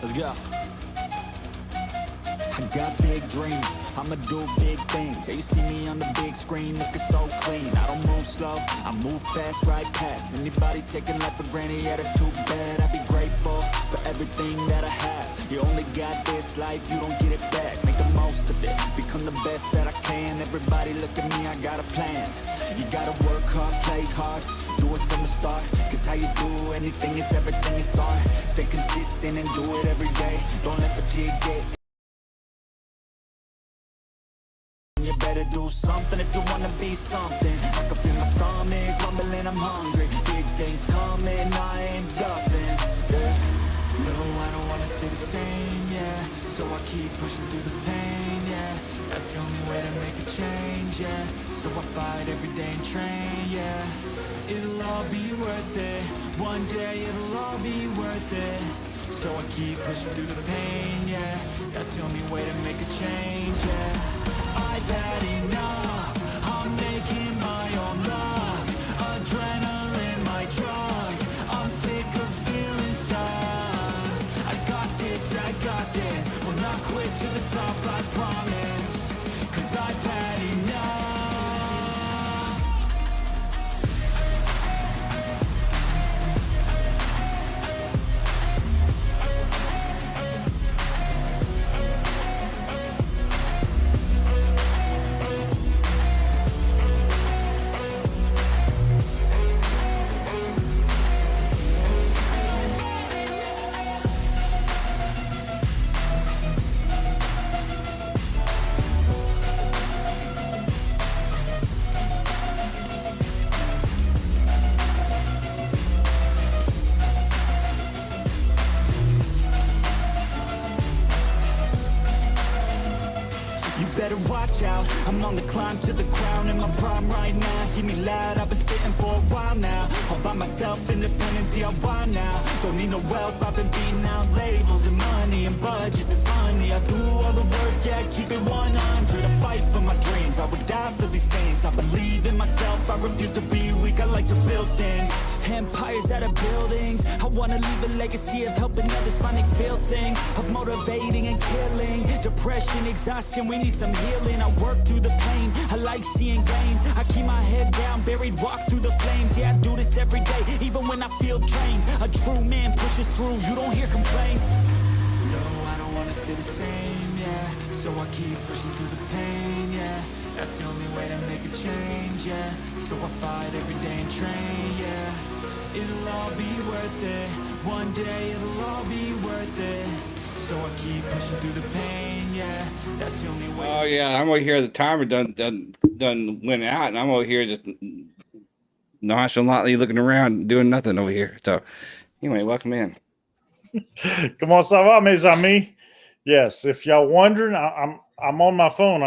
Let's go. I got big dreams, I'ma do big things. Yeah, you see me on the big screen looking so clean. I don't move slow, I move fast, right past anybody taking life for granted. Yeah, that's too bad. I'd be grateful for everything that I have. You only got this life, you don't get it back. Make the most of it, become the best that I can. Everybody look at me, I got a plan. You gotta work hard, play hard, do it from the start. Cause how you do anything is everything you start. Stay consistent and do it every day. Don't let fatigue get. You better do something if you wanna be something. I can feel my stomach rumbling, I'm hungry. Big things coming, I ain't bluffing, yeah. No, I don't wanna stay the same, yeah. So I keep pushing through the pain, yeah. That's the only way to make a change, yeah. So I fight every day and train, yeah. It'll all be worth it. One day it'll all be worth it. So I keep pushing through the pain, yeah. That's the only way to make a change, yeah. I've had enough, I'm making my own luck. Adrenaline, my drug, I'm sick of feeling stuck. I got this, will not quit to the top, I promise. Cause I've had enough. Watch out, I'm on the climb to the crown in my prime right now. Hear me loud, I've been spitting for a while now. All by myself, independent DIY now. Don't need no help, I've been beating out labels and money and budgets. It's funny, I do all the work, yeah, keep it 100. I fight for my dreams, I would die for these things. I believe in myself, I refuse to be weak, I like to build things. Empires out of buildings, I wanna leave a legacy of helping others find they feel things. Of motivating and killing, depression, exhaustion, we need some healing. I work through the pain, I like seeing gains. I keep my head down, buried, walk through the flames. Yeah, I do this every day, even when I feel drained. A true man pushes through, you don't hear complaints. No, I don't wanna stay the same, yeah. So I keep pushing through the pain, yeah. That's the only way to make a change, yeah. So I fight every day and train, yeah. It'll all be worth it. One day it'll all be worth it. So I keep pushing through the pain, yeah. That's the only way. Oh yeah, I'm over here. The timer done went out, and I'm over here just nonchalantly looking around, doing nothing over here. So anyway, welcome in. Comment ça va, mes amis? Yes, if y'all wondering, I'm on my phone.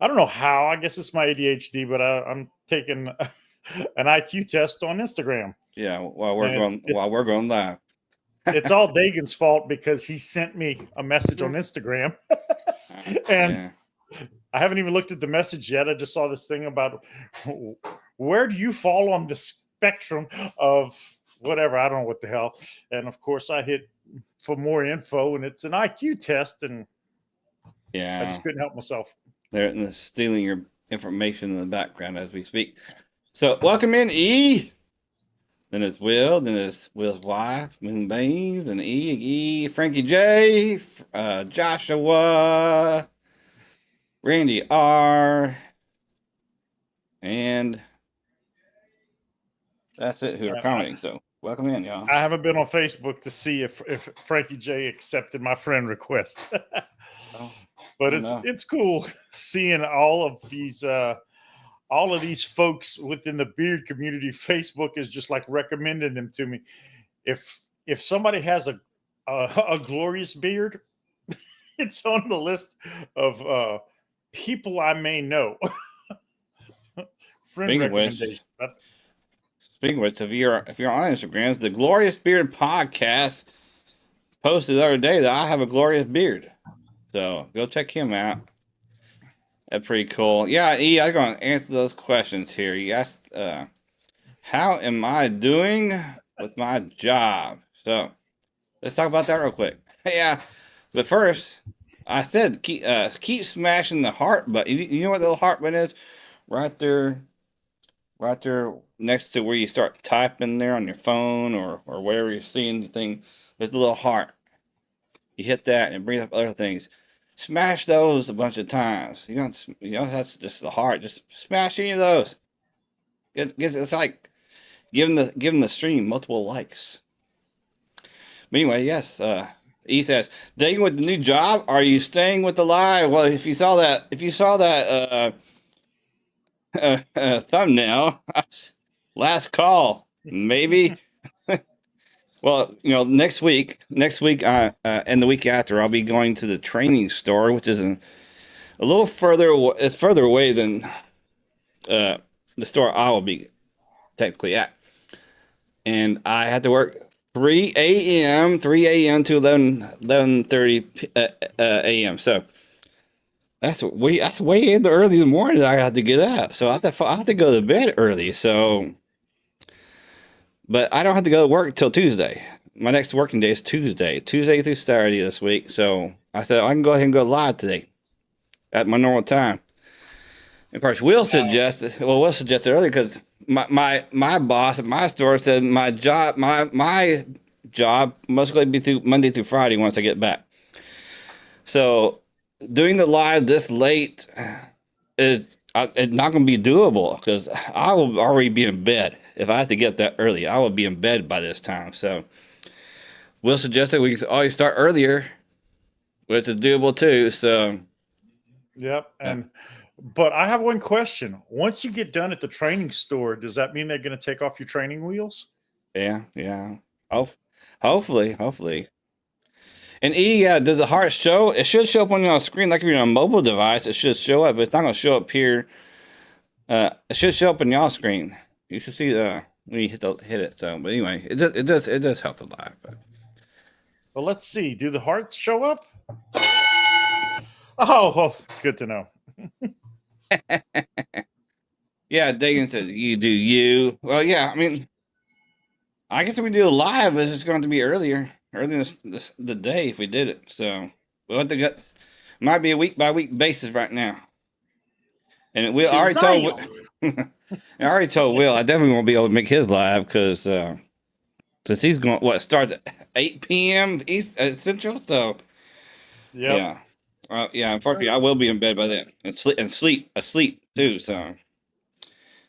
I don't know how. I guess it's my ADHD, but I'm taking an IQ test on Instagram. Yeah, while we're going live. It's all Dagan's fault because he sent me a message on Instagram, and yeah. I haven't even looked at the message yet. I just saw this thing about where do you fall on the spectrum of whatever. I don't know what the hell. And of course, I hit for more info, and it's an IQ test, and yeah, I just couldn't help myself. They're stealing your information in the background as we speak. So welcome in, E. Then it's Will. Then it's Will's wife, Moon Baines, and E, Frankie J, Joshua, Randy R, and that's it. Who are commenting? So welcome in, y'all. I haven't been on Facebook to see if Frankie J accepted my friend request, but it's cool seeing all of these folks within the beard community. Facebook is just like recommending them to me. If somebody has a glorious beard, it's on the list of people I may know. Friend recommendations. Speaking of which, if you're on Instagram, the Glorious Beard Podcast posted the other day that I have a glorious beard. So go check him out. That's pretty cool. Yeah, E, I'm going to answer those questions here. You asked, how am I doing with my job? So Let's talk about that real quick. Yeah, but first, I said keep smashing the heart button. You know what the little heart button is? Right there, right there next to where you start typing there on your phone or wherever you're seeing the thing. There's a little heart. You hit that and it brings up other things. Smash those a bunch of times. You know that's just the heart. Just smash any of those. It's like giving the stream multiple likes. But anyway, yes. E says, "Dagan with the new job. Are you staying with the live?" Well, if you saw that thumbnail, last call, maybe. Well, next week, and the week after, I'll be going to the training store, which is a little further. It's further away than the store I will be technically at, and I had to work 3 a.m. to 11:30 a.m. So that's way in the early in the morning that I have to get up. So I have to go to bed early. So. But I don't have to go to work till Tuesday. My next working day is Tuesday through Saturday this week. So I said I can go ahead and go live today at my normal time. And of course, Will suggested earlier because my boss at my store said my job must be through Monday through Friday once I get back. So doing the live this late is it's not going to be doable because I will already be in bed. If I have to get up that early, I will be in bed by this time. So Will suggested we can always start earlier, which is doable too. So yep. But I have one question. Once you get done at the training store, does that mean they're going to take off your training wheels? Yeah. Hopefully. And does the heart show? It should show up on your screen like if you're on a mobile device. It should show up, but it's not going to show up here. It should show up on y'all screen. You should see when you hit it. So, but anyway, it does help the live. But. Well, let's see. Do the hearts show up? Oh, well, good to know. Yeah, Dagan says you do you. Well, yeah. I mean, I guess if we do a live, it's just going to be earlier the day if we did it. So we'll have to get. Might be a week by week basis right now. And we already told. I already told Will I definitely won't be able to make his live because since he's going starts at 8 p.m. East Central. So yeah. Unfortunately, I will be in bed by then and sleep asleep too. So,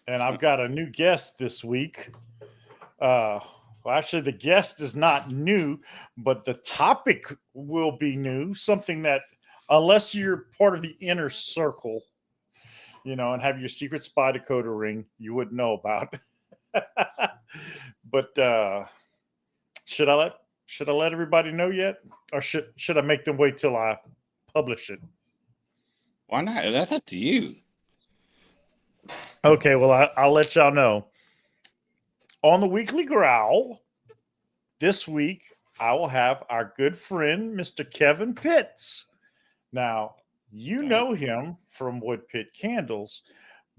and I've got a new guest this week. Well, actually, the guest is not new, but the topic will be new. Something that, unless you're part of the inner circle, and have your secret spy decoder ring, you wouldn't know about. But should I let everybody know yet, or should I make them wait till I publish it? Why not? That's up to you. Okay, well, I'll let y'all know. On the Weekly Growl, this week, I will have our good friend, Mr. Kevin Pitts. Now, you know him from Wood Pit Candles,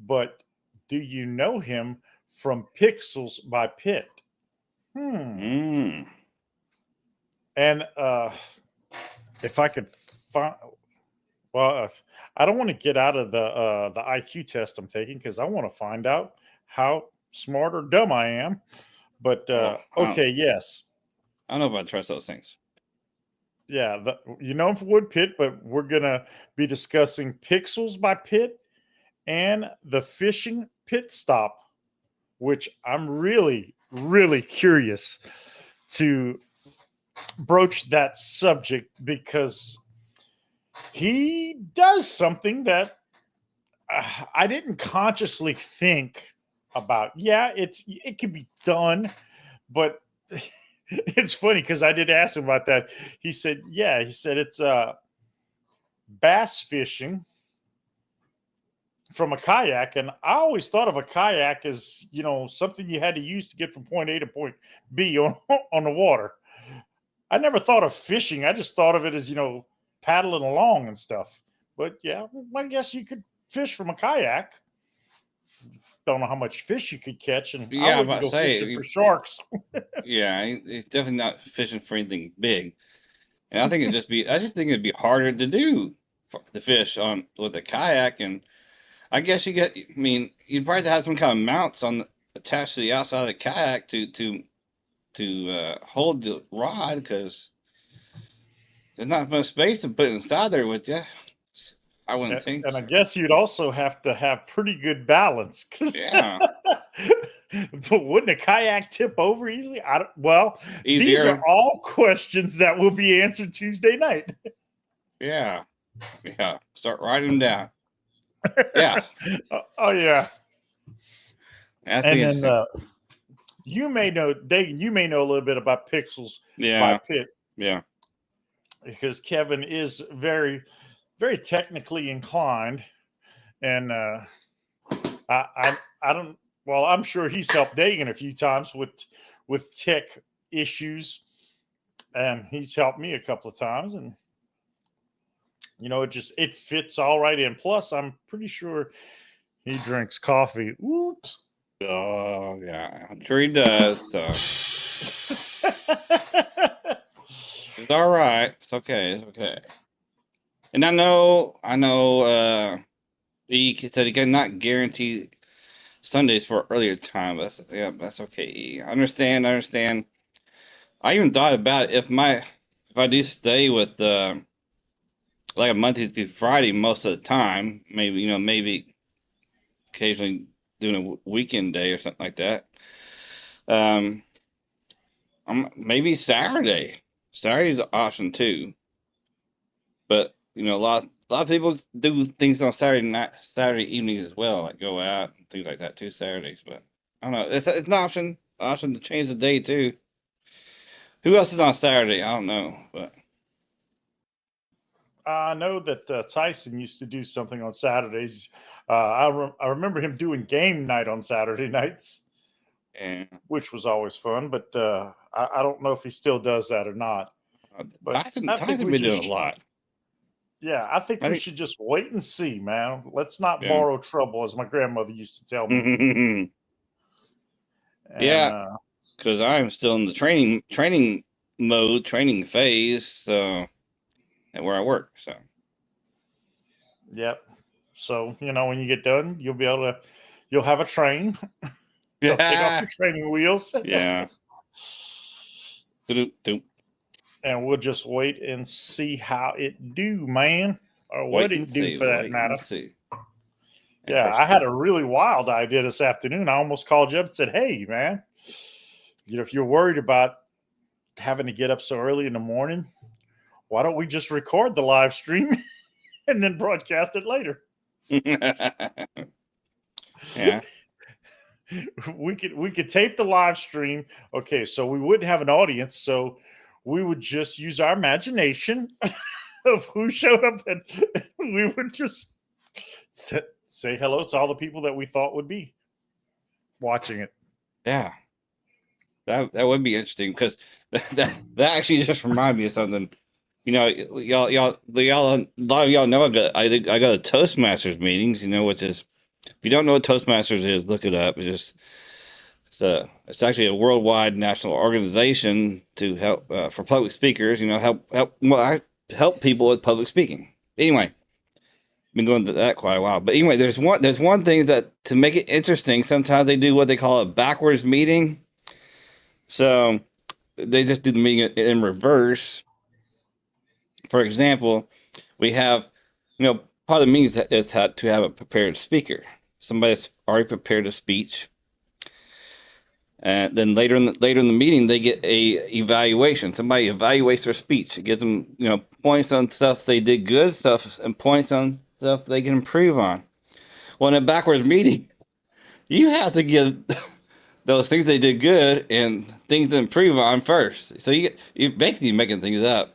but do you know him from Pixels by Pitt? And if I could find, well, I don't want to get out of the IQ test I'm taking because I want to find out how smart or dumb I am. But okay, yes. I don't know if I trust those things. Yeah, you know him for Wood Pit, but we're gonna be discussing Pixels by Pitt and the Fishing Pit Stop, which I'm really, really curious to broach that subject because he does something that I didn't consciously think about. Yeah, it can be done, but it's funny because I did ask him about that. He said it's bass fishing from a kayak, and I always thought of a kayak as something you had to use to get from point A to point B on the water. I never thought of fishing. I just thought of it as paddling along and stuff. But yeah, I guess you could fish from a kayak. don't know how much fish you could catch, and Yeah, I I'm wouldn't about to go say, fishing for sharks. yeah, it's definitely not fishing for anything big. And I just think it'd be harder to do for the fish on with a kayak. And I guess you'd probably have some kind of mounts attached to the outside of the kayak to hold the rod, because there's not much space to put inside there with you. I wouldn't think And so. I guess you'd also have to have pretty good balance, because Yeah, but wouldn't a kayak tip over easily? These easier. are all questions that will be answered Tuesday night. Yeah, yeah. Start writing them down. Yeah, Oh yeah. that's And be then interesting. you may know, Dagan, you may know a little bit about Pixels by Yeah, Pitt, yeah. because Kevin is very, very technically inclined, and I don't. Well, I'm sure he's helped Dagan a few times with tech issues, and he's helped me a couple of times, and it fits all right in. Plus, I'm pretty sure he drinks coffee. Oops. Oh, yeah. I'm sure he does. So it's all right. It's okay. It's okay. And I know. He said he cannot guarantee Sundays for earlier time. That's okay. I understand. I even thought about it, if I do stay with like a Monday through Friday most of the time, maybe occasionally doing a weekend day or something like that. Maybe Saturday. Saturday's an option too. But a lot of people do things on Saturday evenings as well, like go out and things like that too Saturdays. But I don't know. It's an option to change the day too. Who else is on Saturday? I don't know, but I know that Tyson used to do something on Saturdays. I remember him doing game night on Saturday nights, yeah. which was always fun. But I don't know if he still does that or not. But I think Tyson we been doing a just, lot. yeah, I think I we think, should just wait and see, man. Let's not yeah. borrow trouble, as my grandmother used to tell me. And Yeah, because I'm still in the training mode, training phase, so at where I work. So yep. So when you get done, you'll have a train. They'll take off yeah, your training wheels. yeah. Doop. And we'll just wait and see how it do, man, or what Wait and it do see. for that Wait matter. and see. Yeah, I had a really wild idea this afternoon. I almost called you up and said, "Hey, man, if you're worried about having to get up so early in the morning, why don't we just record the live stream and then broadcast it later?" Yeah. we could tape the live stream. Okay, so we wouldn't have an audience, so we would just use our imagination of who showed up, and we would just say hello to all the people that we thought would be watching it. Yeah. That would be interesting, because that actually just reminded me of something. Y'all, a lot of y'all know I go to Toastmasters meetings. Which is, if you don't know what Toastmasters is, look it up. It's actually a worldwide national organization to help for public speakers. I help people with public speaking. Anyway, been going to that quite a while. But anyway, there's one thing that, to make it interesting, sometimes they do what they call a backwards meeting. So they just do the meeting in reverse. For example, we have, part of the meeting is to have a prepared speaker. Somebody that's already prepared a speech. And then later in the meeting, they get a evaluation. Somebody evaluates their speech. It gives them, points on stuff they did good, stuff, and points on stuff they can improve on. Well, in a backwards meeting, you have to give those things they did good and things to improve on first. So you're basically making things up.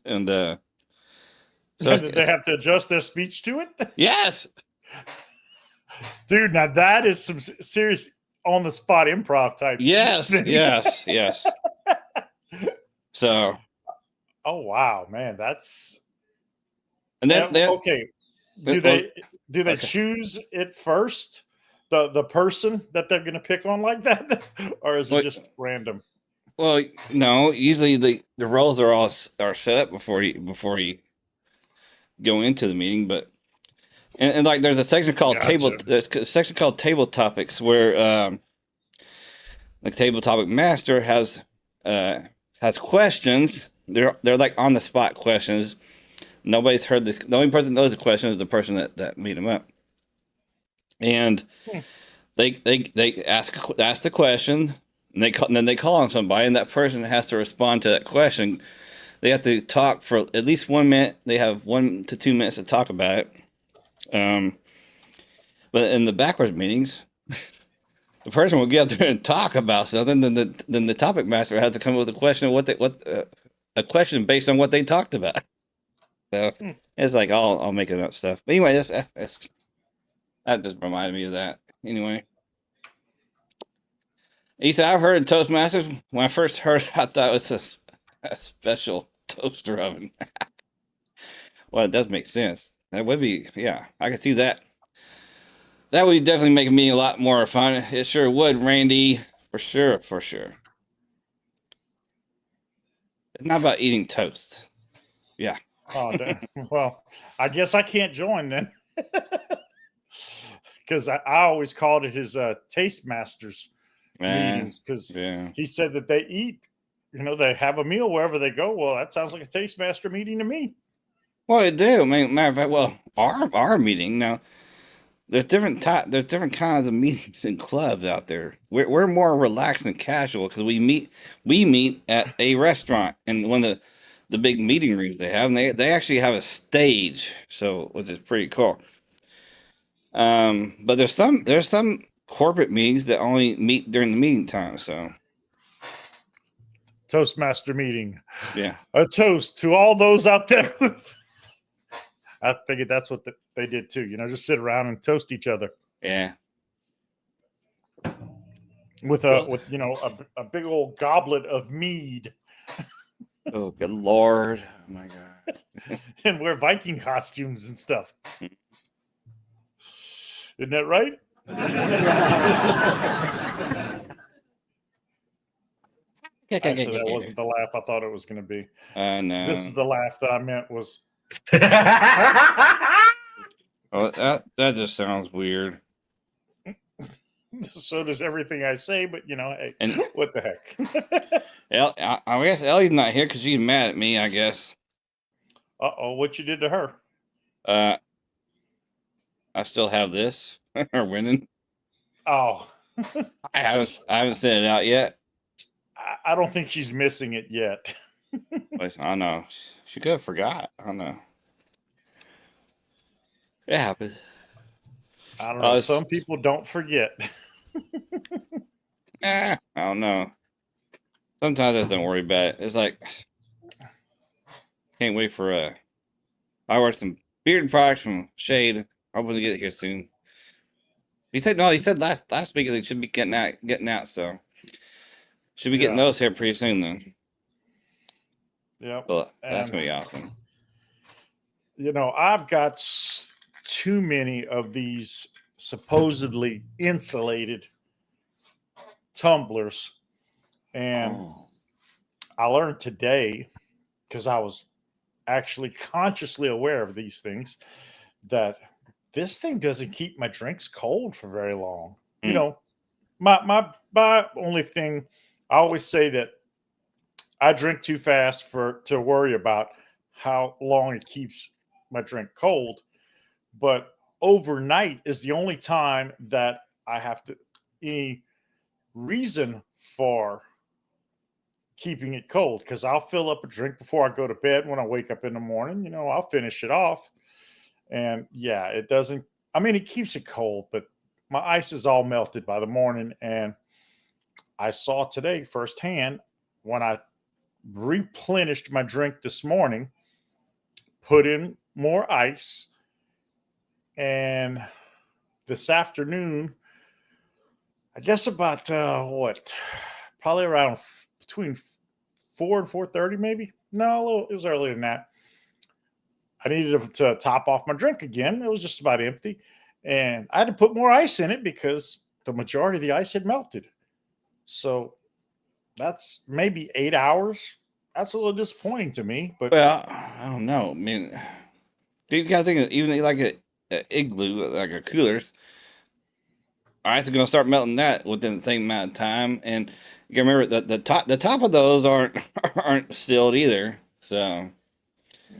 And so Did they have to adjust their speech to it? Yes. Dude, now that is some serious on the spot improv type. Yes. So. Oh wow, man, that's. And then okay. Do they choose it first the person that they're going to pick on like that, or is it just random? Well, no. Usually the roles are set up before you go into the meeting, but and like there's a section called there's a section called table topics where the table topic master has questions. They're like on the spot questions. Nobody's heard this. The only person that knows the question is the person that made them up. And they ask the question, and then they call on somebody, and that person has to respond to that question. They have to talk for at least 1 minute. They have 1 to 2 minutes to talk about it. But in the backwards meetings, the person will get up there and talk about something. Then the topic master has to come up with a question of a question based on what they talked about. So it's like I'll make up stuff. But anyway, that just reminded me of that. Anyway, Ethan, I've heard of Toastmasters. When I first heard it, I thought it was a special toaster oven. Well, it does make sense. That would be, yeah, I can see that. That would definitely make me a lot more fun. It sure would, Randy. For sure, for sure. It's not about eating toast. Yeah. Oh, well, I guess I can't join then. Because I always called it his Taste Masters meetings, because he said that they eat, they have a meal wherever they go. Well, that sounds like a Taste Master meeting to me. Well, they do. I mean, matter of fact, well, our meeting now, there's different kinds of meetings and clubs out there. We're more relaxed and casual because we meet at a restaurant, and one of the big meeting rooms they have, and they actually have a stage, so which is pretty cool. But there's some corporate meetings that only meet during the meeting time. So Toastmaster meeting. Yeah. A toast to all those out there. I figured that's what they did too. Just sit around and toast each other. Yeah. With a big old goblet of mead. Oh, good Lord. Oh my God. And wear Viking costumes and stuff. Isn't that right? Actually, that wasn't the laugh I thought it was going to be. No. This is the laugh that I meant was. Oh, that just sounds weird. So does everything I say, but hey, and what the heck? I guess Ellie's not here because she's mad at me, I guess. What you did to her? I still have this. Or winning. Oh. I haven't sent it out yet. I don't think she's missing it yet. I know. She could have forgot. I don't know. It happened. I don't know. Some people don't forget. I don't know. Sometimes I don't worry about it. It's like, can't wait for I ordered some beard products from Shade. I'm going to get it here soon. He said last week they should be getting out, so should be getting those here pretty soon then. Yeah. Well, that's gonna be awesome. I've got too many of these supposedly insulated tumblers, and I learned today, because I was actually consciously aware of these things, that this thing doesn't keep my drinks cold for very long. My only thing, I always say that I drink too fast to worry about how long it keeps my drink cold. But overnight is the only time that I have any reason for keeping it cold, because I'll fill up a drink before I go to bed. When I wake up in the morning, I'll finish it off. And yeah, it doesn't, it keeps it cold, but my ice is all melted by the morning. And I saw today firsthand when I replenished my drink this morning, put in more ice, and this afternoon, I guess about probably around between 4 and 4:30, maybe. No, it was earlier than that. I needed to top off my drink again. It was just about empty. and I had to put more ice in it because the majority of the ice had melted. So that's maybe 8 hours. That's a little disappointing to me, but well, I don't know. I mean, you gotta think of, even like a igloo, like a coolers, ice is gonna start melting that within the same amount of time. And you gotta remember that the top of those aren't sealed either. So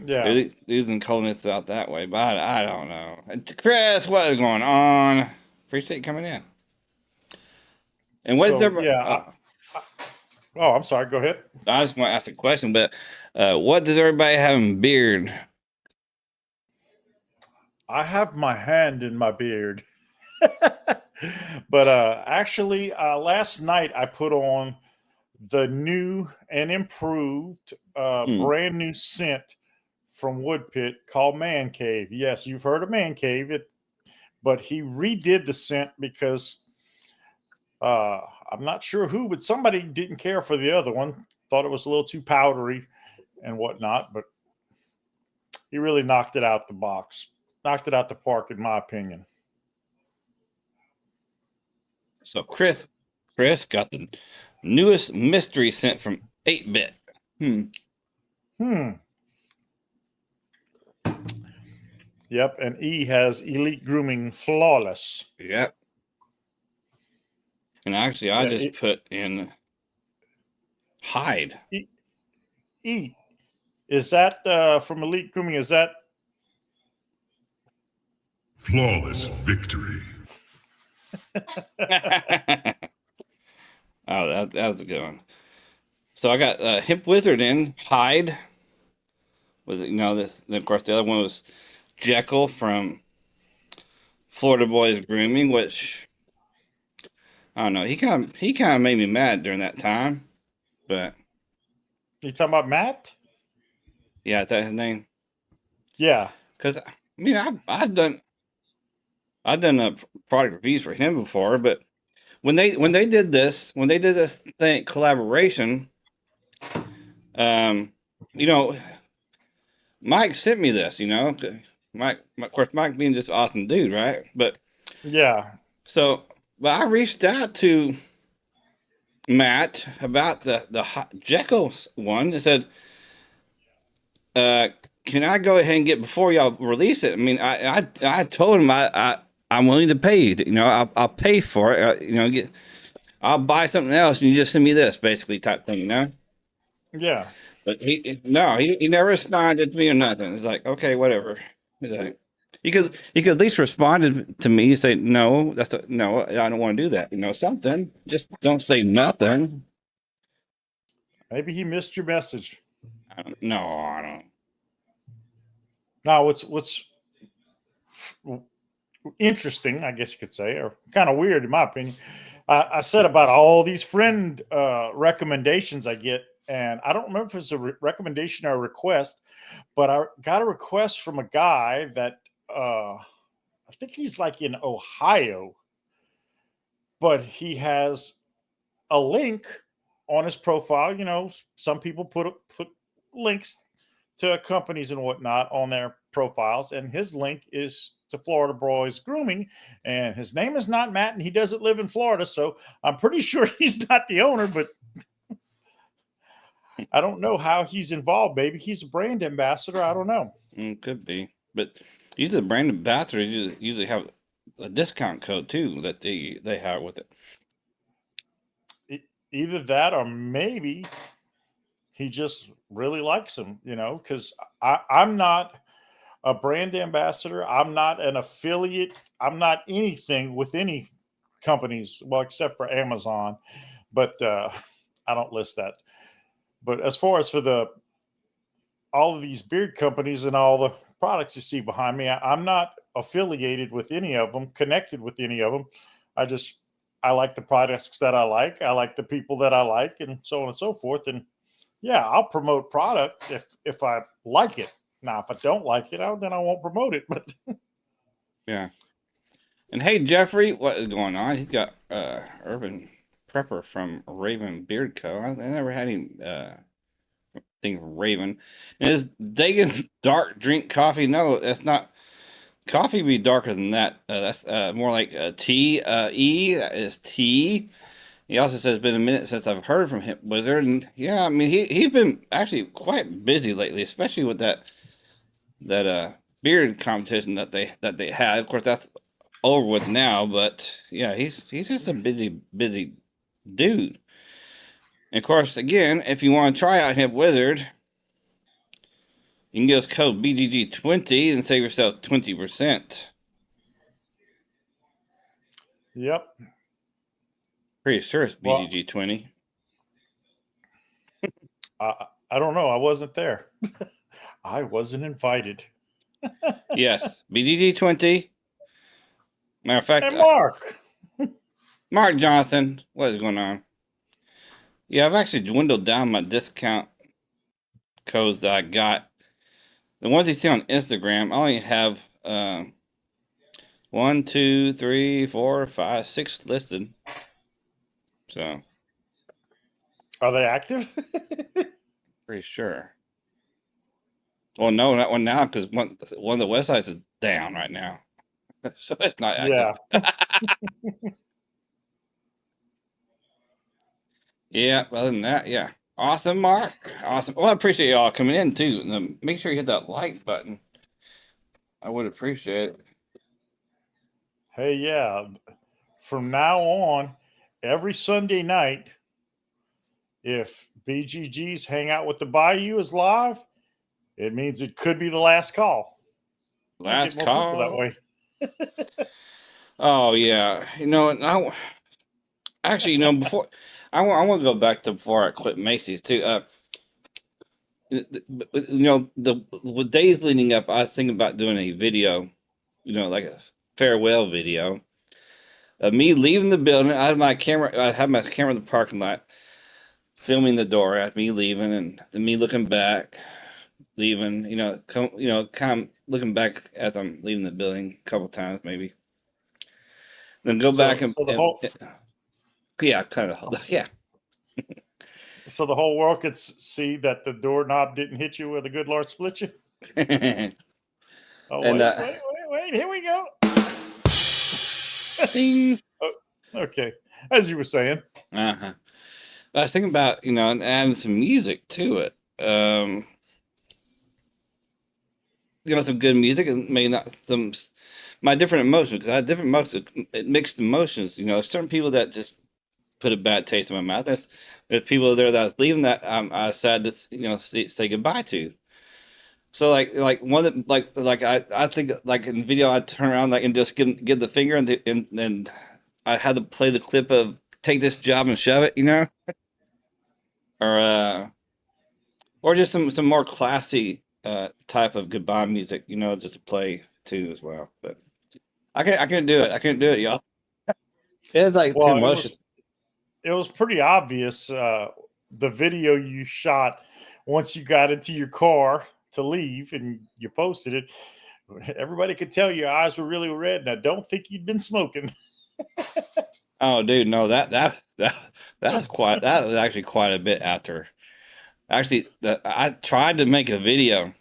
yeah. they're losing coldness out that way. But I don't know. Chris, what is going on? Appreciate you coming in. And what is So there? yeah. Oh, I'm sorry. Go ahead. I just want to ask a question, but what does everybody have in beard? I have my hand in my beard. But actually, last night I put on the new and improved brand new scent from Woodpit called Man Cave. Yes, you've heard of Man Cave, but he redid the scent because I'm not sure who, but somebody didn't care for the other one, thought it was a little too powdery and whatnot, but he really knocked it out the box, knocked it out the park, in my opinion. So Chris got the newest mystery scent from 8-Bit. Yep, and E has Elite Grooming Flawless. Yep. And actually, I just put in Hide. E, is that from Elite Grooming? Is that Flawless Victory? Oh, that was a good one. So I got Hip Wizard in Hide. Was it, this? Then of course the other one was Jekyll from Florida Boys Grooming, which I don't know. He kind of made me mad during that time, but you talking about Matt? Yeah, is that his name? Yeah, because I mean I've done product reviews for him before, but when they did this thing collaboration, Mike sent me this, Mike, of course, Mike being just awesome dude, right? But yeah. So, but I reached out to Matt about the Jekyll one and said, can I go ahead and get before y'all release it? I mean, I told him I'm willing to pay you. I'll pay for it. I'll buy something else, and you just send me this, basically, type thing. Yeah. But he never responded to me or nothing. It's like, okay, whatever. He's like, he could at least responded to me and say, no, no, I don't want to do that. Something. Just don't say nothing. Maybe he missed your message. I don't. Now, what's interesting, I guess you could say, or kind of weird in my opinion, I said about all these friend recommendations I get, and I don't remember if it's a recommendation or a request, but I got a request from a guy that I think he's like in Ohio, but he has a link on his profile. Some people put links to companies and whatnot on their profiles, and his link is to Florida Boys Grooming, and his name is not Matt, and he doesn't live in Florida, so I'm pretty sure he's not the owner, but I don't know how he's involved. Maybe he's a brand ambassador. I don't know. Could be, but usually the brand ambassadors usually have a discount code too that they have with it. Either that, or maybe he just really likes him, because I'm not a brand ambassador. I'm not an affiliate. I'm not anything with any companies, well, except for Amazon, but I don't list that. But as far as for all of these beard companies and all the products you see behind me, I'm not affiliated with any of them, connected with any of them. I like the products that I like. I like the people that I like, and so on and so forth. And yeah, I'll promote products if I like it. Now, if I don't like it, then I won't promote it. But yeah. And hey, Jeffrey, what is going on? He's got Urban Prepper from Raven Beard Co. I never had any thing from Raven. And is Dagan's dark drink coffee? No, that's not. coffee be darker than that. That's more like tea. E is tea. He also says it's been a minute since I've heard from him, Wizard. And yeah, I mean he's been actually quite busy lately, especially with that beard competition that they had. Of course, that's over with now, but yeah, he's just a busy dude. And of course, again, if you want to try out Hip Wizard, you can use code BGG20 and save yourself 20%. Yep. Pretty sure it's BGG20. I don't know. I wasn't there. I wasn't invited. Yes, BGG20. Matter of fact, Hey, Mark. Mark Johnson, what is going on? Yeah, I've actually dwindled down my discount codes that I got. The ones you see on Instagram, I only have 1, 2, 3, 4, 5, 6 listed. So, Are they active? pretty sure. Well, no, not one now because one of the websites is down right now, so it's not active. Yeah. Yeah. Other than that, yeah. Awesome, Mark. Awesome. Well, I appreciate y'all coming in too. And make sure you hit that like button. I would appreciate it. Hey, yeah. From now on, every Sunday night, if BGG's Hangout with the Bayou is live, it means it could be the last call. Last Get more people call. that way. Oh yeah. Before I want to go back to before I quit Macy's too. The days leading up, I was thinking about doing a video, like a farewell video of me leaving the building. I had my camera in the parking lot, filming the door at me leaving, and then me looking back, leaving. Kind of looking back as I'm leaving the building a couple times, maybe. Then go back and yeah, kind of yeah. So the whole world could see that the doorknob didn't hit you where the good Lord split you. Oh, and, wait! Here we go. Ding. Oh, okay, as you were saying. I was thinking about and adding some music to it. Some good music and maybe not my different emotions, because I have different emotions, mixed emotions. Certain people that just put a bad taste in my mouth. There's people there that I was leaving that I sad to say goodbye to. So like one that I think like in the video I turn around and just give the finger and then I had to play the clip of take this job and shove it, or just some more classy type of goodbye music, just to play too as well. But I can't do it. I can't do it, y'all. It's like too much. It was pretty obvious. The video you shot once you got into your car to leave and you posted it, everybody could tell your eyes were really red, and I don't think you'd been smoking. Oh, dude, no, that was actually quite a bit after. Actually, I tried to make a video.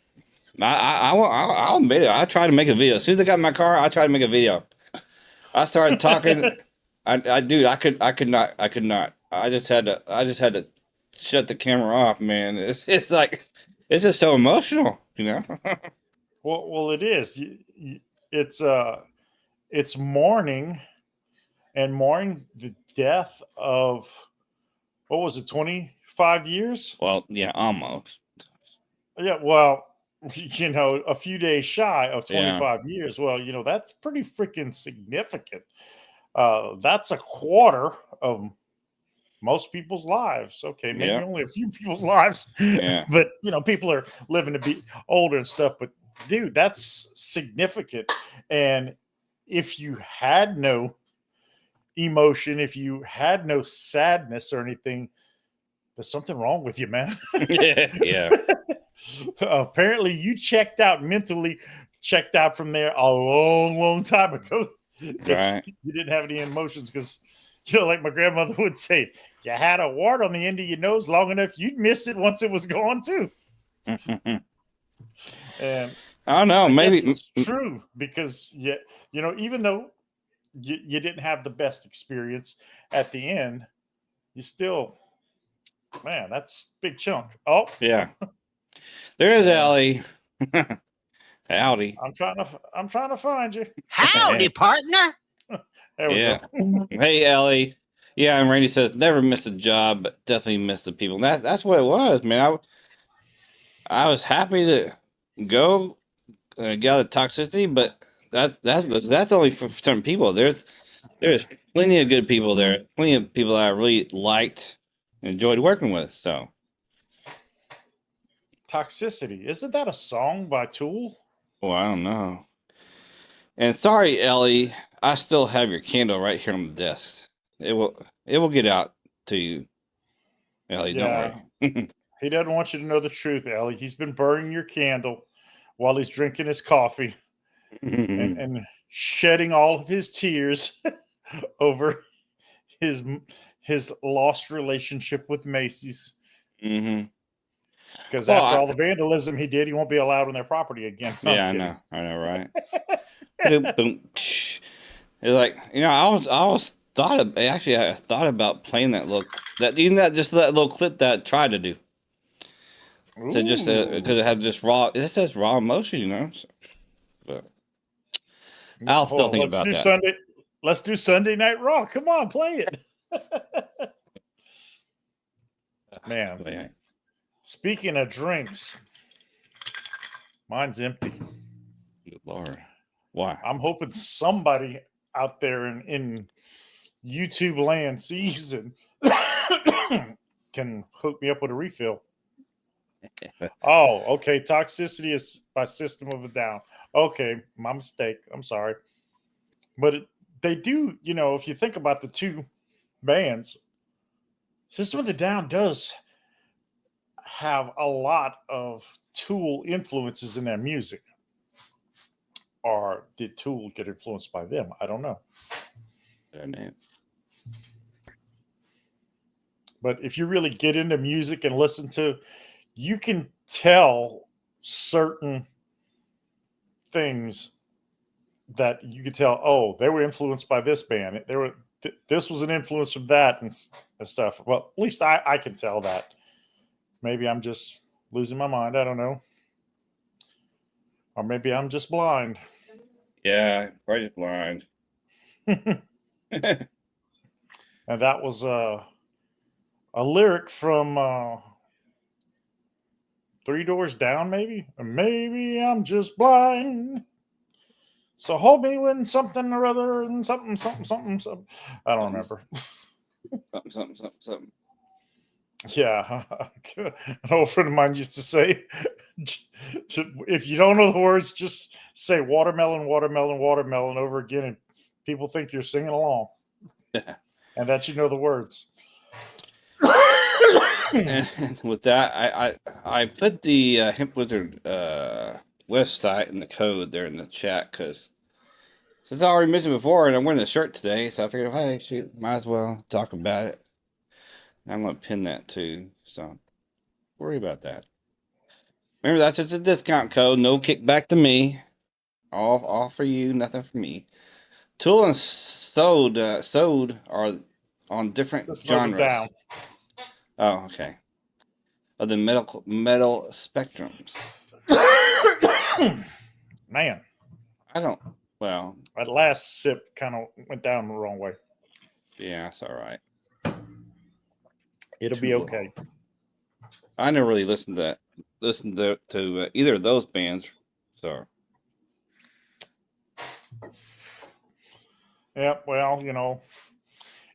I'll admit it. I tried to make a video. As soon as I got in my car, I tried to make a video. I started talking. I could not. I just had to shut the camera off, man. It's like it's just so emotional, Well, it is. It's mourning the death of, what was it, 25 years? Well, yeah, almost. Yeah, well, a few days shy of 25 years. Well, that's pretty freaking significant. That's a quarter of most people's lives. Okay, maybe only a few people's lives. Yeah. But people are living to be older and stuff. But dude, that's significant. And if you had no emotion, if you had no sadness or anything, there's something wrong with you, man. Yeah. Apparently you checked out mentally, checked out from there a long time ago. Right. You didn't have any emotions because, like my grandmother would say, you had a wart on the end of your nose long enough, you'd miss it once it was gone too. And I don't know. Maybe it's true because even though you didn't have the best experience at the end, you still, man, that's a big chunk. Oh, yeah. There is Yeah. Ellie. Howdy. I'm trying to find you. Howdy, partner. There we Yeah. go. Hey, Ellie. Yeah, and Randy says never miss a job, but definitely miss the people. And that's what it was, man. I was happy to go get out of toxicity, but that's only for certain people. There's plenty of good people there. Plenty of people that I really liked and enjoyed working with. So Toxicity. Isn't that a song by Tool? well, I don't know. And sorry, Ellie, I still have your candle right here on the desk. It will get out to you, Ellie. Yeah. Don't worry. He doesn't want you to know the truth, Ellie. He's been burning your candle while he's drinking his coffee and shedding all of his tears over his lost relationship with Macy's. Mm-hmm. Because after all the vandalism he did, he won't be allowed on their property again. No, Yeah, I know, right? Boom, boom. It's like, I thought about playing that little clip that I tried to do. So just because it had just raw, it says raw emotion, So, but I'll still think about that. Let's do Sunday Night Raw. Come on, play it. Man, speaking of drinks, mine's empty. Good Lord. Why? I'm hoping somebody out there in YouTube land sees and can hook me up with a refill. Oh, okay. Toxicity is by System of a Down. Okay, my mistake. I'm sorry. But they do, if you think about the two bands, System of the Down does have a lot of Tool influences in their music. Or did Tool get influenced by them? I don't know. But if you really get into music and listen to, you can tell certain things that you could tell, oh, they were influenced by this band. This was an influence from that and stuff. Well, at least I can tell that. Maybe I'm just losing my mind. I don't know. Or maybe I'm just blind. Yeah, probably just blind. And that was a lyric from Three Doors Down, maybe? Maybe I'm just blind. So hold me when something or other and something. I don't remember. Something. Yeah. An old friend of mine used to say, if you don't know the words, just say watermelon, watermelon, watermelon over again, and people think you're singing along. And that you know the words. And with that, I put the Hemp Wizard website and the code there in the chat because since I already mentioned before, and I'm wearing the shirt today, so I figured, hey, shoot, might as well talk about it. And I'm going to pin that too, so don't worry about that. Remember, that's just a discount code, no kickback to me. All for you, nothing for me. Tool and Sode are on different genres. Down. Oh, okay. Of the metal spectrums. Man. Well. That last sip kind of went down the wrong way. Yeah, it's all right. It'll be okay. I never really listened to either of those bands, so. Yeah, well,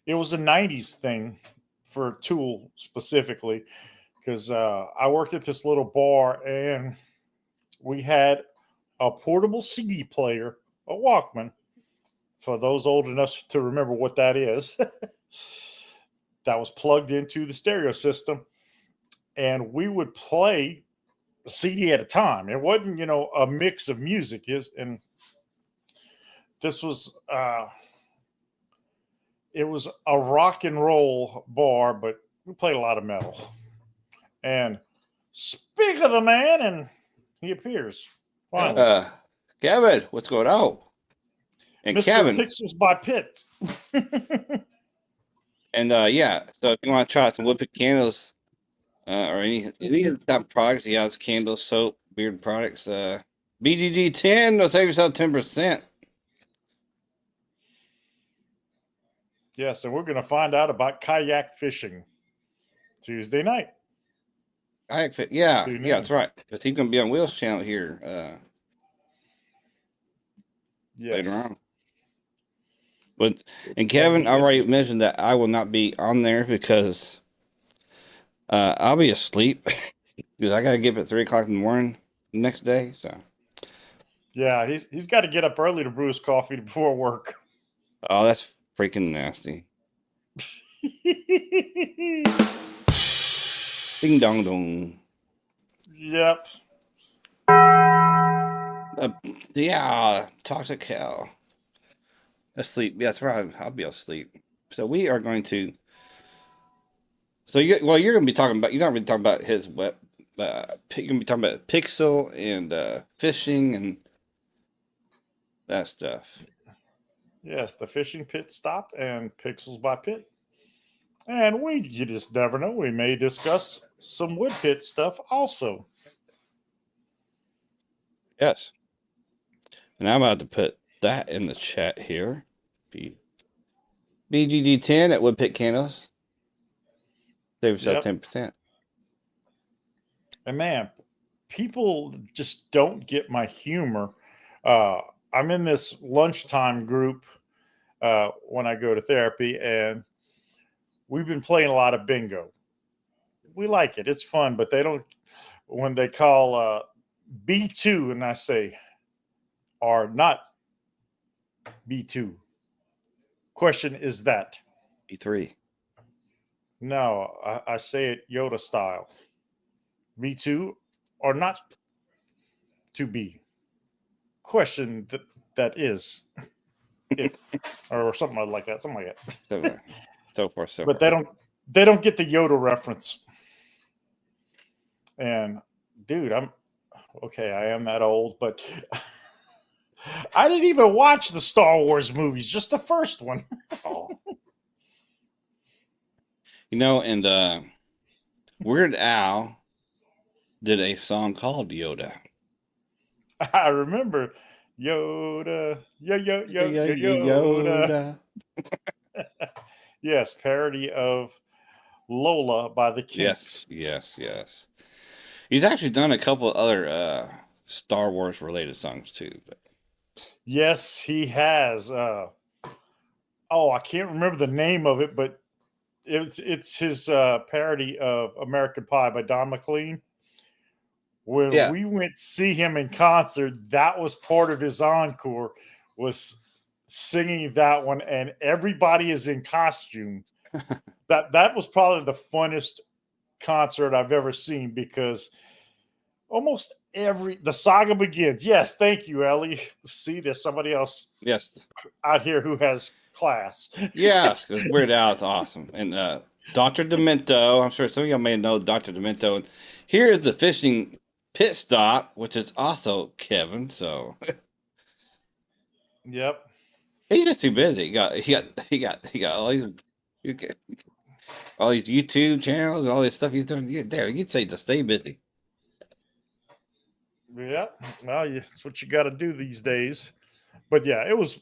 it was a 90s thing for Tool specifically because I worked at this little bar and we had a portable CD player, a Walkman, for those old enough to remember what that is, that was plugged into the stereo system. And we would play a CD at a time. It wasn't, a mix of music. And this was, it was a rock and roll bar, but we played a lot of metal. And speak of the man, and he appears. Finally. Kevin, what's going on? And Mr. Kevin, Pixels by Pitt. and yeah, so if you want to try some woodpick candles, or any of these type of products, he has candles, soap, beard products. BGG 10, they'll save yourself 10%. Yes, and we're going to find out about kayak fishing Tuesday night. Kayak fit, yeah, that's right. Because he's going to be on Will's channel here later on. But and Kevin, I already mentioned that I will not be on there because I'll be asleep because I got to get up at 3 o'clock in the morning the next day. So yeah, he's got to get up early to brew his coffee before work. Oh, that's freaking nasty. Ding dong dong. Yep. Yeah, toxic hell. Asleep. Yeah, that's right. I'll be asleep. So we are going to. So you're going to be talking about. You're not really talking about his web. You're going to be talking about Pixel and fishing and that stuff. Yes, the fishing pit stop and Pixels by Pitt. And you just never know. We may discuss some wood pit stuff also. Yes. And I'm about to put that in the chat here. BGG 10 at Woodpit Candles. Save yourself 10%. And man, people just don't get my humor. I'm in this lunchtime group when I go to therapy, and we've been playing a lot of bingo. We like it. It's fun, but they don't, when they call B2 and I say, are not B2. Question is that? B3. No, I say it Yoda style. B2 or not to be. Question that is it, or something like that. Something like that. So forth. But they don't get the Yoda reference. And dude, I'm okay. I am that old, but I didn't even watch the Star Wars movies, just the first one. You know, and Weird Al did a song called Yoda. I remember Yoda, Yoda. Yes, parody of Lola by the Kinks. Yes. He's actually done a couple other Star Wars related songs too. But. Yes, he has. I can't remember the name of it, but it's his parody of American Pie by Don McLean. When we went to see him in concert, that was part of his encore, was singing that one, and everybody is in costume. That was probably the funnest concert I've ever seen, because almost the saga begins. Yes, thank you, Ellie. See, there's somebody else out here who has class. Yes, because Weird Al is awesome. And Dr. Demento, I'm sure some of y'all may know Dr. Demento. And here's the fishing pit stop, which is also Kevin. So yep. He's just too busy. He got all these YouTube channels, all this stuff he's doing. You'd say just stay busy. Yeah, well, it's what you got to do these days. But yeah, it was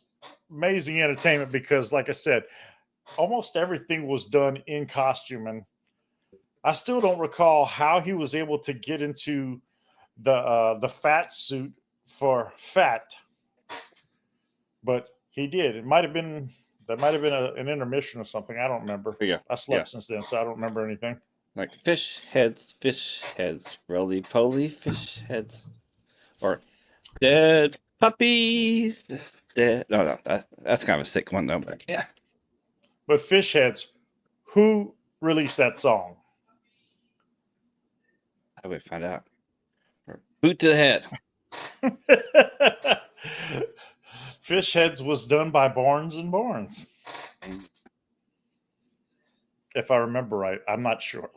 amazing entertainment because, like I said, almost everything was done in costume, and I still don't recall how he was able to get into the fat suit for fat, but he did. That might have been an intermission or something. I don't remember. Yeah, I slept since then, so I don't remember anything. Like fish heads, roly poly fish heads, or dead puppies. Dead. No, that's kind of a sick one though. But yeah. But fish heads, who released that song? I would find out. Boot to the head. Fish Heads was done by Barnes and Barnes. If I remember right, I'm not sure.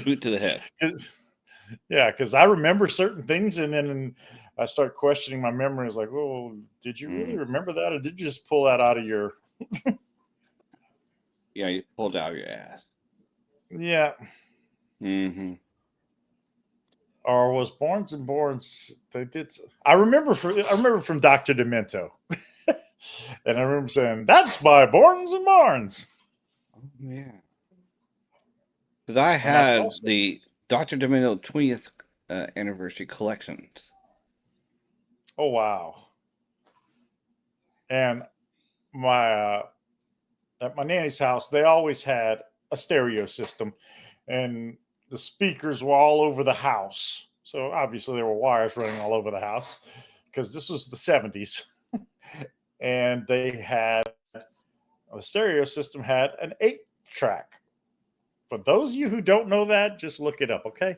Boot to the head. Yeah, because I remember certain things, and then I start questioning my memory. It's like, oh, did you really remember that, or did you just pull that out of your? Yeah, you pulled out your ass. Yeah. Mm-hmm. Or was Barnes and Barnes? They did. I remember from Dr. Demento, and I remember saying that's by Barnes and Barnes. Oh, yeah. Because I And I've had also, the Dr. Demento 20th anniversary collections. oh wow! And my at my nanny's house, they always had a stereo system, and the speakers were all over the house. So obviously there were wires running all over the house because this was the 70s. And they had the stereo system had an 8-track. For those of you who don't know that, just look it up, okay?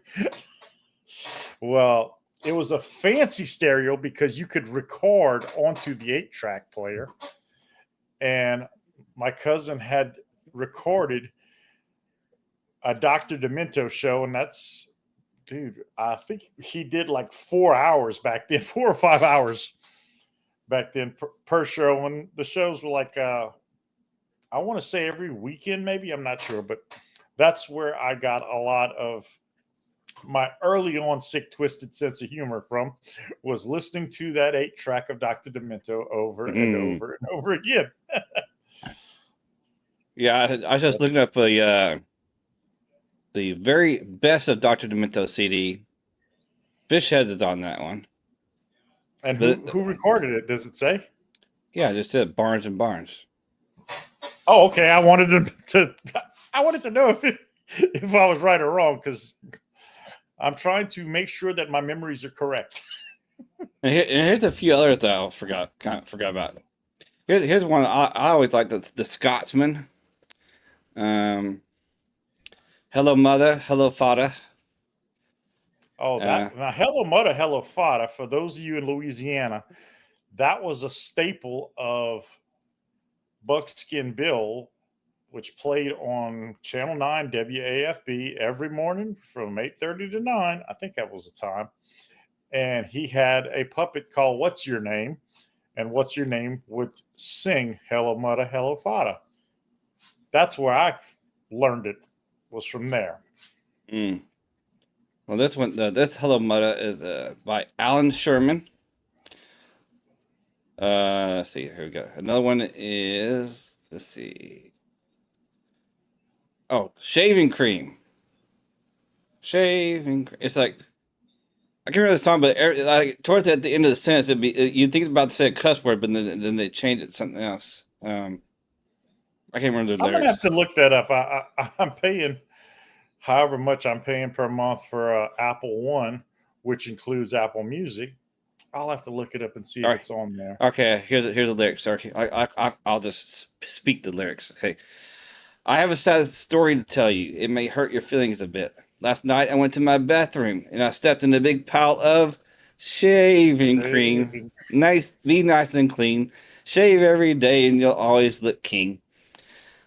Well, it was a fancy stereo because you could record onto the 8-track player. And my cousin had recorded a Dr. Demento show, and that's, dude, I think he did like 4 hours back then, 4 or 5 hours back then per show. And the shows were like, I want to say every weekend, maybe, I'm not sure, but that's where I got a lot of my early on sick, twisted sense of humor from, was listening to that 8-track of Dr. Demento over and over and over again. Yeah, I was just looking up the very best of Dr. Demento CD. Fish Heads is on that one. And who recorded it? Does it say? Yeah, just said Barnes and Barnes. Oh, okay. I wanted to know if I was right or wrong, because I'm trying to make sure that my memories are correct. And here's a few others that I forgot about. Here's one I always like, the Scotsman. Hello Mother, Hello Father. Oh, that now, Hello Mother, Hello Father. For those of you in Louisiana, that was a staple of Buckskin Bill, which played on Channel 9 WAFB every morning from 8:30 to 9. I think that was the time. And he had a puppet called What's Your Name? And What's Your Name would sing Hello Mother, Hello Father. That's where I learned it, was from there. Well, this Hello Mother is by Alan Sherman. Let's see, here we go. Another one is, let's see. Oh, Shaving Cream. It's like, I can't remember the song, but like towards at the end of the sentence, you'd think about to say a cuss word, but then they changed it to something else. I can't remember the lyrics. I'm gonna have to look that up. I'm paying however much I'm paying per month for Apple One, which includes Apple Music. I'll have to look it up and see if it's on there. Okay, here's the lyrics. Okay, I'll just speak the lyrics. Okay, I have a sad story to tell you. It may hurt your feelings a bit. Last night I went to my bathroom and I stepped in a big pile of shaving cream. Be nice and clean. Shave every day and you'll always look king.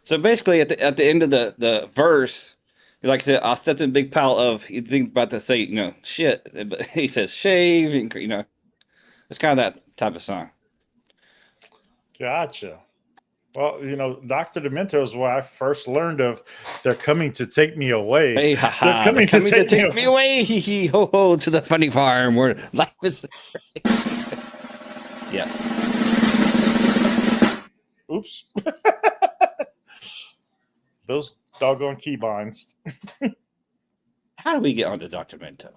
So basically, at the end of the verse, like I said, I stepped in a big pile of. You think about to say, shit, but he says shaving cream. It's kind of that type of song. Gotcha. Well, Dr. Demento is where I first learned of They're Coming to Take Me Away. Hey, they're coming to take me away. Ho, ho, to the funny farm where life is. Yes. Oops. Those doggone keybinds. How do we get onto Dr. Demento?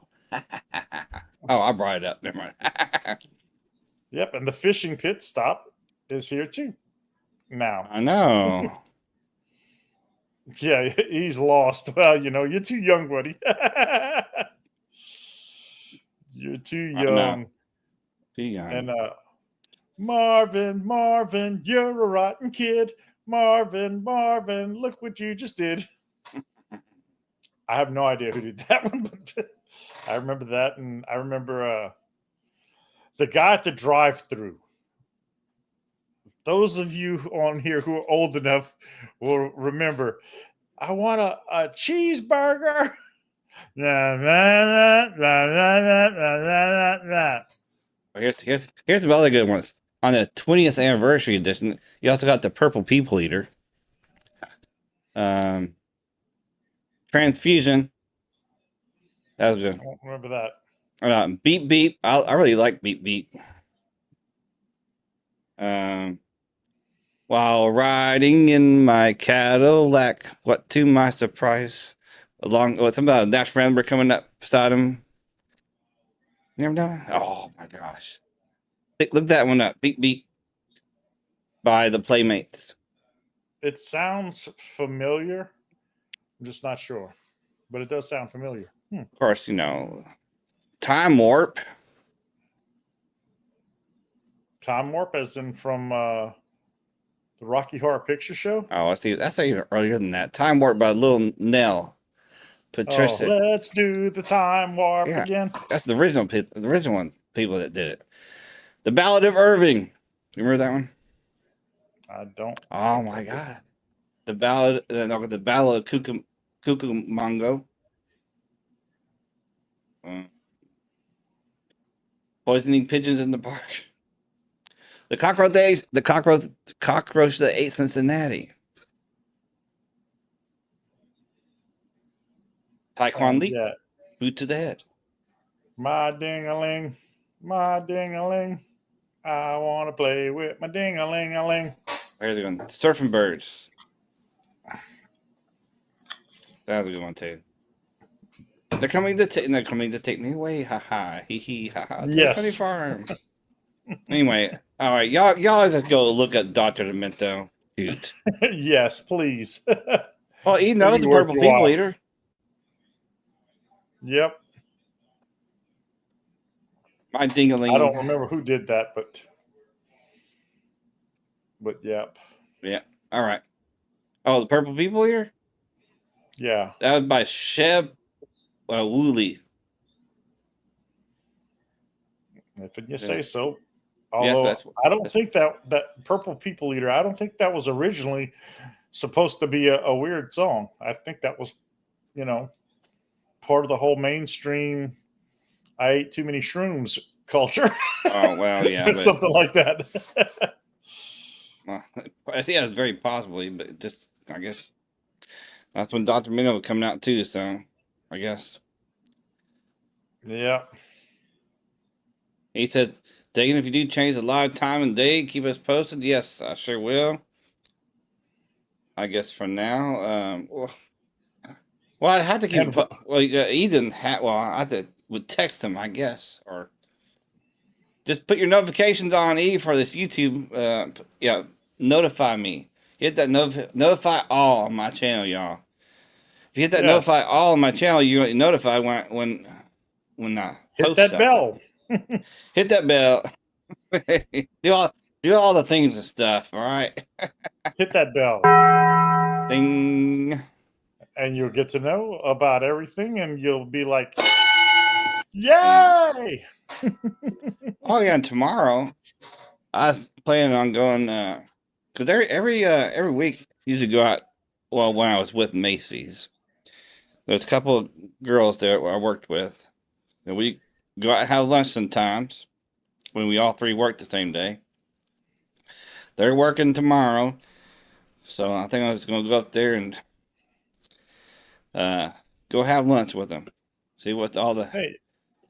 Oh, I brought it up. Never mind. Yep, and the fishing pit stop is here too. Now. I know. Yeah, he's lost. Well, you're too young, buddy. You're too young. Too young. And Marvin, you're a rotten kid. Marvin, look what you just did. I have no idea who did that one, but I remember that. And I remember the guy at the drive-thru. Those of you on here who are old enough will remember, I want a cheeseburger. Nah, nah, nah, nah, nah, nah, nah, nah, nah. Here's some other good ones. On the 20th anniversary edition, you also got the Purple People Eater. Transfusion. That was good. I don't remember that. Beep Beep. I really like Beep Beep. While riding in my Cadillac, what to my surprise, something about a dash member coming up beside him. You never done it? Oh my gosh. Look that one up. Beep Beep by the Playmates. It sounds familiar. I'm just not sure, but it does sound familiar. Of course, Time Warp. Time Warp, as in from the Rocky Horror Picture Show. Oh, I see. That's even earlier than that. Time Warp by Lil Nell. Patricia. Oh, let's do the Time Warp again. That's the original people that did it. The Ballad of Irving. You remember that one? I don't. Oh my God. The Ballad of Cucamongo. Poisoning pigeons in the park. The cockroach that ate Cincinnati. Taekwon Lee. Yeah. Boot to the head. My ding-a-ling, my ding-a-ling. I want to play with my ding-a-ling-a-ling. Where's it going? Surfing Birds. That was a good one too. They're coming to take me away. Ha ha. Hee hee ha ha. Yes. Funny farm. Anyway, all right, y'all just go look at Dr. Demento. Shoot. Yes, please. Well, he knows the Purple People Eater. Yep. My ding-a-ling. I don't remember who did that, but yep. Yeah. All right. Oh, the Purple People Eater? Yeah. That was by Sheb Woolley. If you say so. Yes, Although I don't think that Purple People Eater, I don't think that was originally supposed to be a weird song. I think that was, part of the whole mainstream I ate too many shrooms culture. Oh, well, yeah. Something like that. Well, I think that's very possibly, but just, I guess, that's when Dr. Minnow was coming out too, so I guess. Yeah. He says, Dagan, if you do change the live time and day, keep us posted. Yes, I sure will. I guess for now, well, I'd have to keep. He didn't have. Well, I would text him, I guess, or just put your notifications on E for this YouTube. Notify me. Hit that notify all on my channel, y'all. If you hit that notify all on my channel, you get notified when I hit that bell. Hit that bell. do all the things and stuff. All right. Hit that bell. Ding. And you'll get to know about everything, and you'll be like, "Yay!" Oh yeah, and tomorrow I was planning on going because every week I usually go out. Well, when I was with Macy's, there's a couple of girls there I worked with, and we go out and have lunch sometimes when we all three work the same day. They're working tomorrow, so I think I was going to go up there and go have lunch with them. See what all the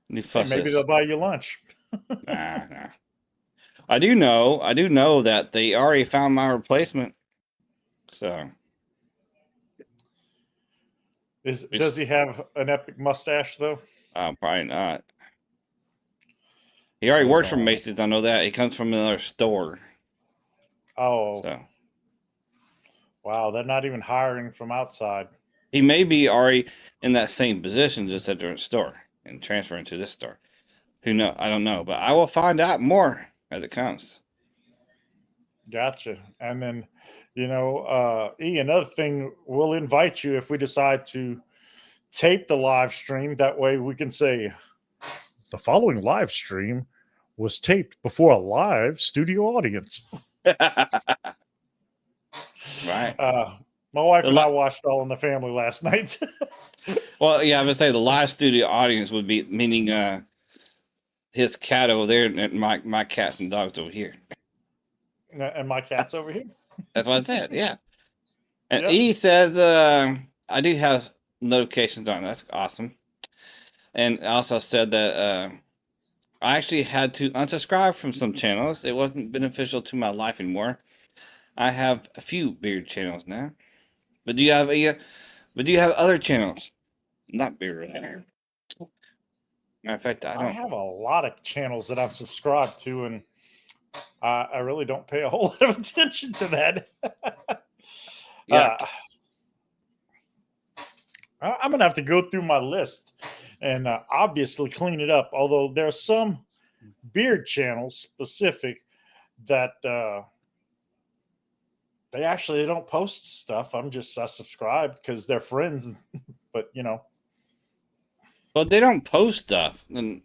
new fuss maybe is. they'll buy you lunch. Nah. I do know that they already found my replacement. So does he have an epic mustache though? Probably not. He already works for Macy's. I know that. He comes from another store. Oh. So. Wow, they're not even hiring from outside. He may be already in that same position, just at a different store and transferring to this store. Who knows? I don't know, but I will find out more as it comes. Gotcha. And then, another thing, we'll invite you if we decide to tape the live stream. That way we can say the following live stream was taped before a live studio audience. Right. My wife and I watched All in the Family last night. Well, yeah, I would say the live studio audience would be meaning his cat over there and my cats and dogs over here. And my cat's over here. That's what I said. Yeah. And Yep. E says, I do have notifications on. That's awesome. And also said that I actually had to unsubscribe from some channels. It wasn't beneficial to my life anymore. I have a few beard channels now. But do you have other channels? Not beard related. Matter of fact, I have a lot of channels that I'm subscribed to, and I really don't pay a whole lot of attention to that. Yeah. I'm gonna have to go through my list and obviously clean it up. Although there's some beard channels specific that they don't post stuff. I subscribe because they're friends, but Well, they don't post stuff, then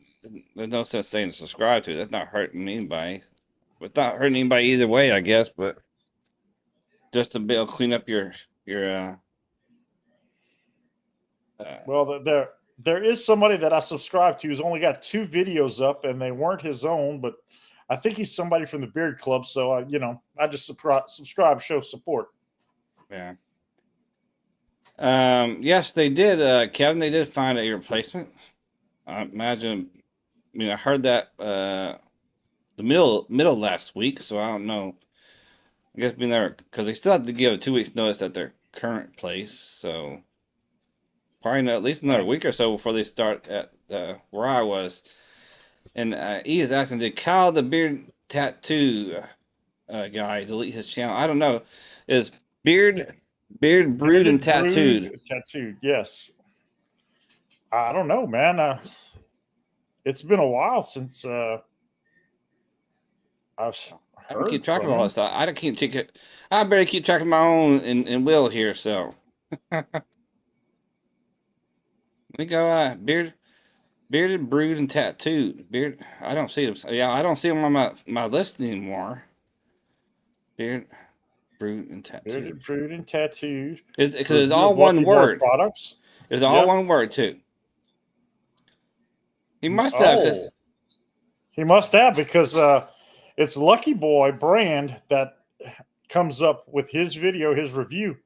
there's no sense saying subscribe to. That's not hurting anybody. It's not hurting anybody either way, I guess. But just to be able to clean up your well, there is somebody that I subscribe to who's only got 2 videos up, and they weren't his own, but I think he's somebody from the Beard Club. So I just subscribe, show support. Yeah. Yes, they did, Kevin. They did find a replacement. I imagine. I mean, I heard that the middle last week, so I don't know. I guess being there because they still have to give a 2 weeks notice at their current place, so probably at least another week or so before they start at where I was. And he is asking, did Kyle the beard tattoo guy delete his channel? I don't know. Is beard brewed and tattooed? Tattooed, yes. I don't know, man. It's been a while since I've I don't keep track of all this stuff. I don't keep it. I better keep track of my own and Will here. So we go bearded, brewed, and tattooed. Beard. I don't see them. Yeah, I don't see them on my list anymore. Beard, brewed, and tattooed. Bearded, brewed, and tattooed. Because it's all one word. Products. It's all one word too. He must have. He must have because it's Lucky Boy brand that comes up with his video, his review.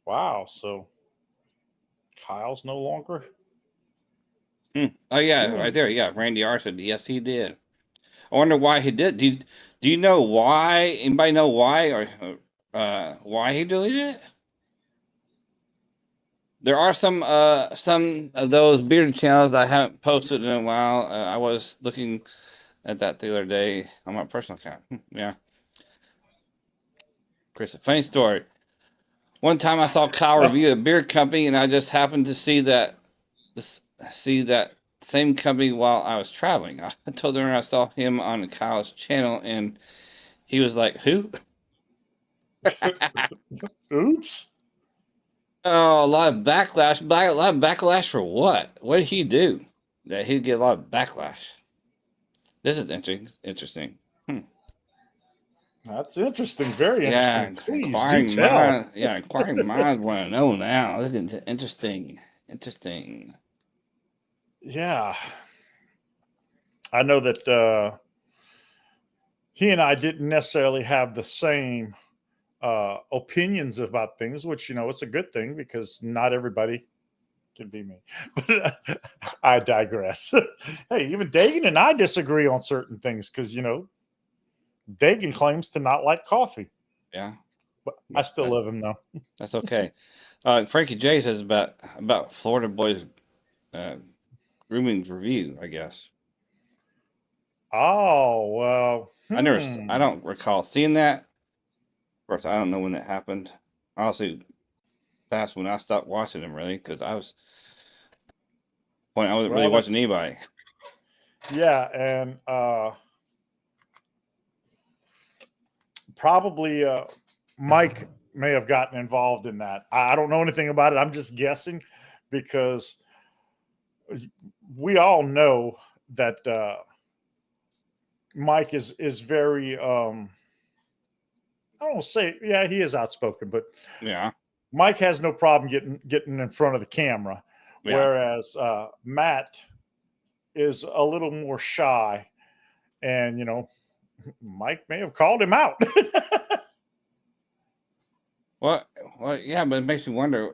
Wow. So Kyle's no longer. Oh yeah, right there. Yeah, Randy R said yes, he did. I wonder why he did. Do you know why? Anybody know why or why he deleted it? There are some of those bearded channels I haven't posted in a while. I was looking at that the other day on my personal account. Yeah. Chris, a funny story. One time I saw Kyle review a beard company, and I just happened to see that same company while I was traveling. I told her I saw him on Kyle's channel, and he was like, "Who?" Oops. Oh, a lot of backlash. A lot of backlash for what? What did he do that he'd get a lot of backlash? This is interesting. That's interesting. Very interesting. Please inquiring do tell. Inquiring minds want to know now. This is interesting. Yeah. I know that he and I didn't necessarily have the same opinions about things, which, it's a good thing because not everybody can be me. But I digress. Hey, even Dagan and I disagree on certain things because, Dagan claims to not like coffee. Yeah. But I still love him, though. That's okay. Frankie J says about Florida Boys grooming review, I guess. Oh, well. I don't recall seeing that. Of course, I don't know when that happened. Honestly, past when I stopped watching them, really, because I wasn't really watching anybody. Yeah, and probably Mike may have gotten involved in that. I don't know anything about it. I'm just guessing because we all know that Mike is very I don't say, yeah, he is outspoken, but yeah, Mike has no problem getting in front of the camera, Yeah. whereas Matt is a little more shy, and Mike may have called him out. Well, yeah, but it makes me wonder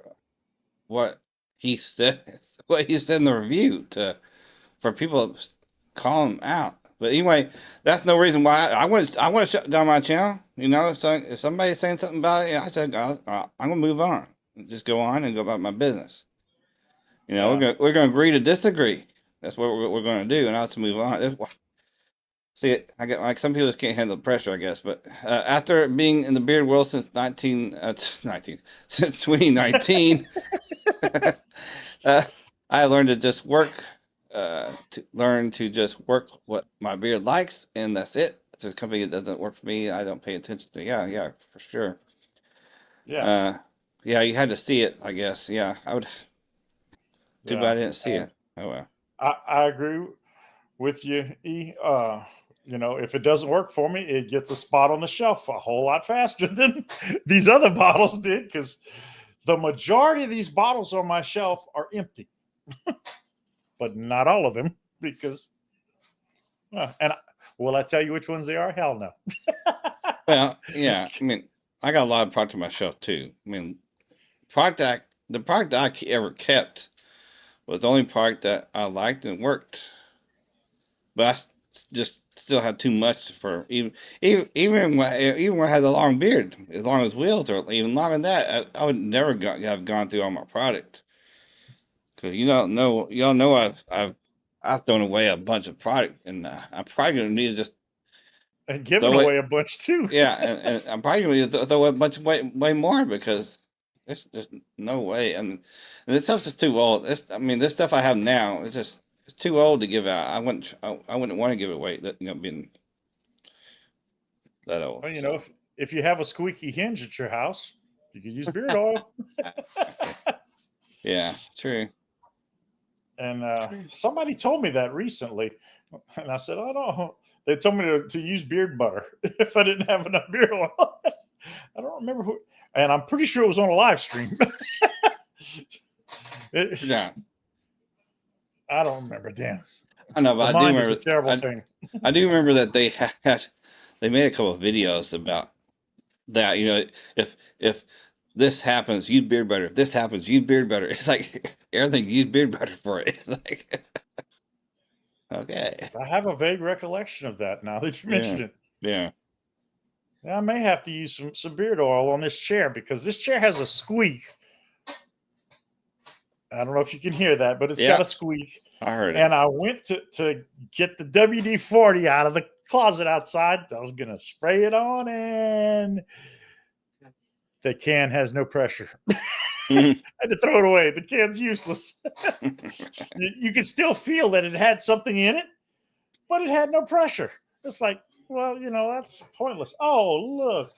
what he said, what he said in the review for people to call him out. But anyway, that's no reason why I want to shut down my channel. So if somebody's saying something about it, I said I'm gonna move on, just go on and go about my business. Yeah. We're gonna agree to disagree. That's what we're gonna do, and I'll just move on. See, I get like some people just can't handle the pressure, I guess. But after being in the beard world since since 2019, I learned to just work, to just work what my beard likes, and that's it. If there's a company that doesn't work for me, I don't pay attention to. Yeah, for sure. Yeah. Yeah, you had to see it, I guess. Yeah, I would. Too bad I didn't see it. Oh well. I agree with you, E. If it doesn't work for me, it gets a spot on the shelf a whole lot faster than these other bottles did, because the majority of these bottles on my shelf are empty, but not all of them, because, will I tell you which ones they are? Hell no. Well, yeah, I mean, I got a lot of product on my shelf too. I mean, the product that I ever kept was the only product that I liked and worked. But I just still had too much for even when I had a long beard, as long as wheels, or even longer than that, I would never have gone through all my product. Because y'all know I've thrown away a bunch of product, and I'm probably gonna need to just and giving away a bunch too. Yeah, and I'm probably going to throw a bunch way more, because there's just no way. And this stuff's just too old. This stuff I have now it's too old to give out. I wouldn't want to give it away. Being that old. Well, if you have a squeaky hinge at your house, you can use beard oil. Yeah, true. And somebody told me that recently, and I said, "Oh no." They told me to use beard butter if I didn't have enough beard oil. I don't remember who, and I'm pretty sure it was on a live stream. Yeah. I don't remember. Damn. I know, but I do remember. It's a terrible thing. I do remember that they made a couple of videos about that. If this happens, use beard butter. If this happens, use beard butter. It's like everything. Use beard butter for it. It's like. Okay. I have a vague recollection of that now that you mentioned it. Yeah. I may have to use some beard oil on this chair, because this chair has a squeak. I don't know if you can hear that, but it's got a squeak. I heard it. And I went to get the WD-40 out of the closet outside. I was going to spray it on, and the can has no pressure. I had to throw it away. The can's useless. You could still feel that it had something in it, but it had no pressure. It's like, well, that's pointless. Oh, look.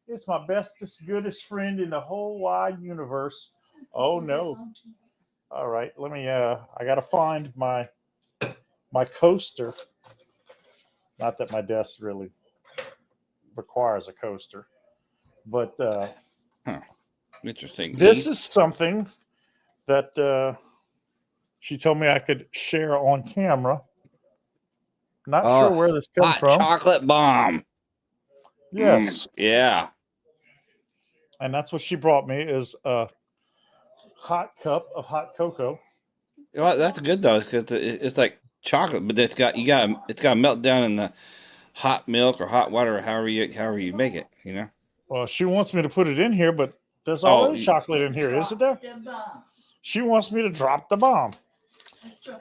It's my bestest, goodest friend in the whole wide universe. Oh, no. All right. Let me, I got to find my coaster. Not that my desk really requires a coaster, but interesting. This is something that she told me I could share on camera. Not sure where this comes from. Chocolate bomb. Yes. Yeah. And that's what she brought me, is a hot cup of hot cocoa. Well, that's good though, because it's like chocolate, but it's got to melt down in the hot milk or hot water, or however you make it. Well, she wants me to put it in here, but there's already chocolate in here, isn't there? She wants me to drop the bomb.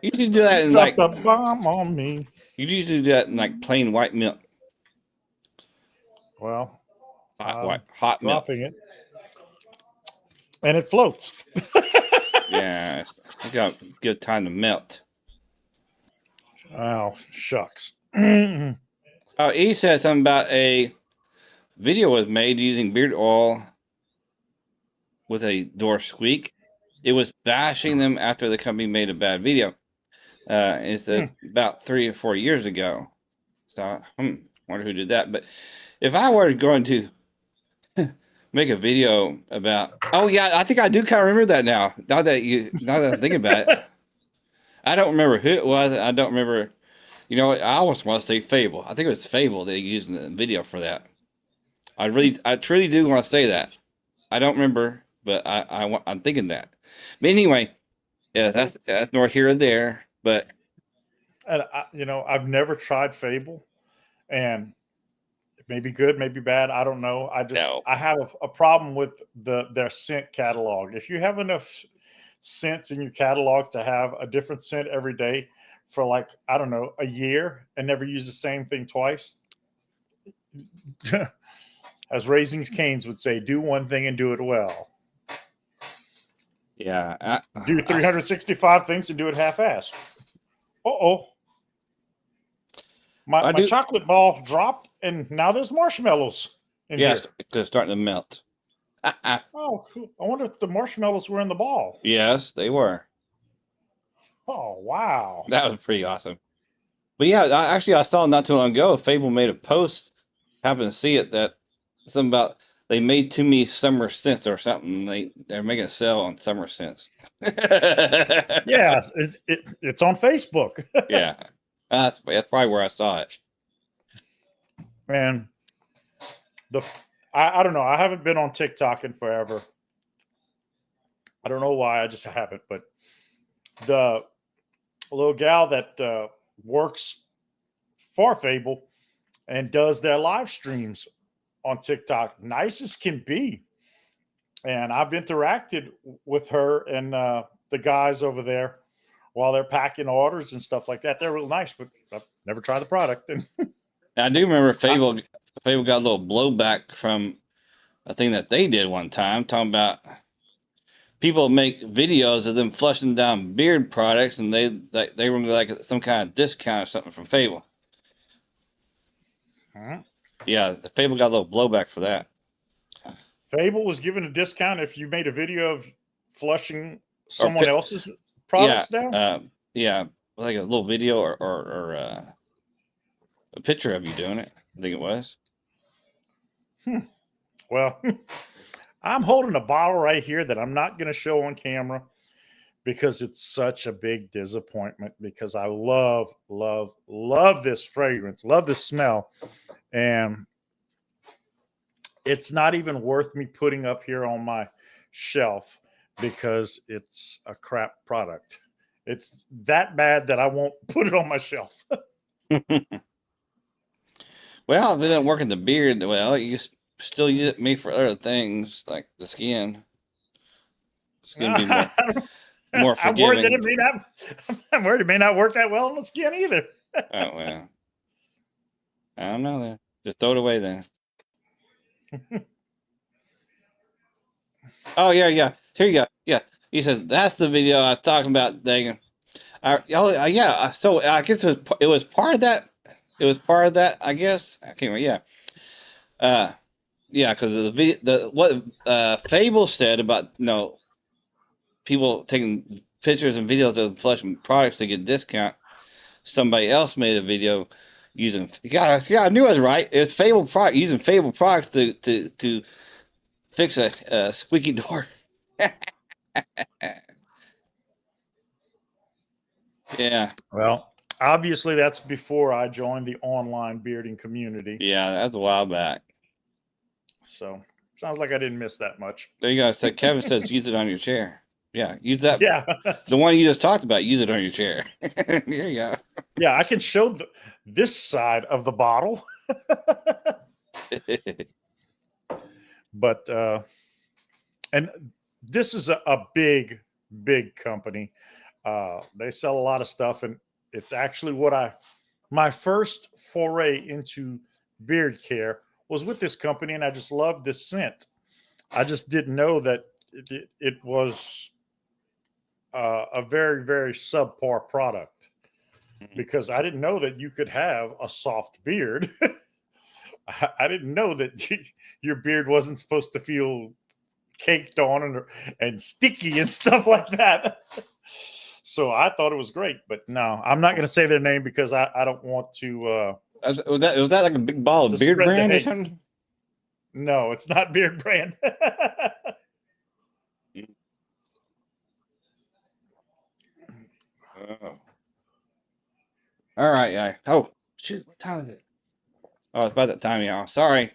You can do that in drop the bomb on me. You usually do that in like plain white milk. Well, hot milk. Dropping it, and it floats. Yeah, it's got good time to melt. Oh, shucks. Oh, he said something about a video was made using beard oil with a door squeak. It was bashing them after the company made a bad video. It's about 3 or 4 years ago. So wonder who did that. But if I were going to make a video about. Oh yeah, I think I do kind of remember that now. Now that I think about it, I don't remember who it was. I don't remember. You know what? I almost want to say Fable. I think it was Fable they used in the video for that. I truly do want to say that. I don't remember, but I'm thinking that. But anyway, yeah, that's nor here or there. But And I've never tried Fable, and it may be good, maybe bad. I don't know. I have a problem with their scent catalog. If you have enough scents in your catalog to have a different scent every day for like, I don't know, a year and never use the same thing twice, as Raising Cane's would say, do one thing and do it well. yeah, Do 365 things and do it half-assed. My chocolate ball dropped, and now there's marshmallows in here. Yes, it's starting to melt. Oh, cool. I wonder if the marshmallows were in the ball. Yes, they were. Oh, wow. That was pretty awesome. But yeah, I saw not too long ago, Fable made a post, happened to see it, that something about they made too many summer scents or something. They're making a sale on summer scents. Yeah, it's on Facebook. Yeah, that's probably where I saw it. Man, I don't know. I haven't been on TikTok in forever. I don't know why. I just haven't. But the little gal that works for Fable and does their live streams on TikTok, nice as can be. And I've interacted with her and the guys over there while they're packing orders and stuff like that. They're real nice, but I've never tried the product. I do remember Fable got a little blowback from a thing that they did one time, talking about people make videos of them flushing down beard products, and they were like some kind of discount or something from Fable. Huh? Yeah, the Fable got a little blowback for that. Fable was given a discount if you made a video of flushing someone else's products down? Yeah, like a little video or a picture of you doing it. I think it was. Well, I'm holding a bottle right here that I'm not going to show on camera because it's such a big disappointment, because I love this fragrance, love the smell. And it's not even worth me putting up here on my shelf because it's a crap product. It's that bad that I won't put it on my shelf. Well, if it doesn't work in the beard, well, you still use it made for other things like the skin. It's going to be more forgiving. I'm worried it may not work that well on the skin either. Oh, well. I don't know then. Just throw it away then. Oh, yeah. Here you go. Yeah. He says, that's the video I was talking about, Dagan. Yeah. So I guess it was part of that. It was part of that, I guess. I can't remember. Yeah. Yeah, because the video, what Fable said about people taking pictures and videos of flushing products to get a discount. Somebody else made a video using. Yeah, I knew I was right. It's Fable product using Fable products to fix a squeaky door. Yeah. Well, obviously that's before I joined the online bearding community. Yeah, that's a while back. So sounds like I didn't miss that much. There you go. So Kevin says use it on your chair. Yeah, use that. Yeah. The one you just talked about, use it on your chair. There you go. Yeah, I can show this side of the bottle. But and this is a big company. They sell a lot of stuff, and it's actually my first foray into beard care was with this company, and I just loved this scent. I just didn't know that it was a very, very subpar product, because I didn't know that you could have a soft beard. I didn't know that your beard wasn't supposed to feel caked on and sticky and stuff like that. So I thought it was great, but no, I'm not going to say their name because I don't want to. Was that like a big ball of beard brand or something? No, it's not Beard Brand. Oh. All right, guy. Oh, shoot. What time is it? Oh, it's about that time, y'all. Sorry.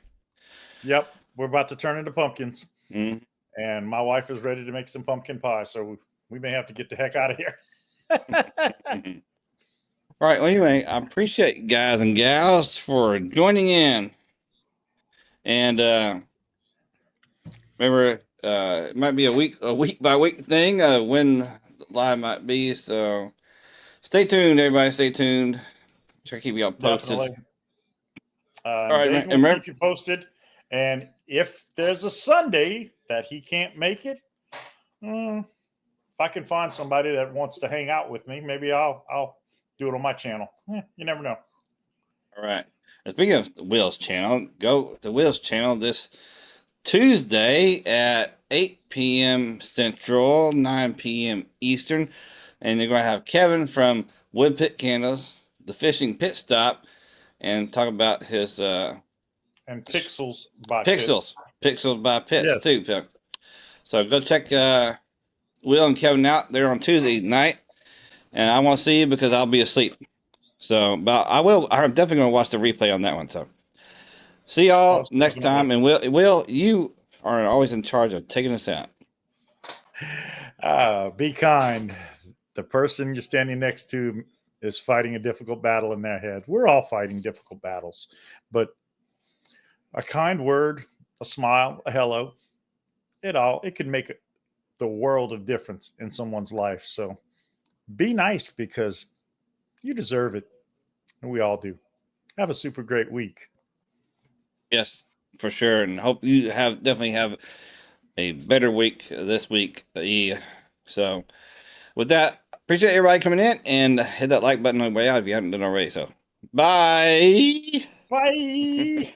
Yep, we're about to turn into pumpkins. Mm. And my wife is ready to make some pumpkin pie, so we may have to get the heck out of here. All right. Well, anyway, I appreciate you guys and gals for joining in. And remember, it might be a week by week thing. When live might be. So stay tuned, everybody. Stay tuned. Try to keep y'all posted. Definitely. All right, Dagan will keep you posted. And if there's a Sunday that he can't make it, if I can find somebody that wants to hang out with me, maybe I'll do it on my channel. You never know. All right. And speaking of the Will's channel, go to Will's channel this Tuesday at 8 p.m. Central, 9 p.m. Eastern. And they're going to have Kevin from Wood Pit Candles, the Fishing Pit Stop, and talk about his and Pixels by Pixels. Pits. Pixels by Pits, Yes. too. So go check Will and Kevin out there on Tuesday night. And I want to see you because I'll be asleep. So, but I'm definitely going to watch the replay on that one. So, see y'all next time. And Will, you are always in charge of taking us out. Be kind. The person you're standing next to is fighting a difficult battle in their head. We're all fighting difficult battles, but a kind word, a smile, a hello, it can make the world of difference in someone's life. So be nice because you deserve it. And we all do. Have a super great week. Yes, for sure. And hope you definitely have a better week this week. So with that, appreciate everybody coming in and hit that like button on the way out if you haven't done already. So bye. Bye.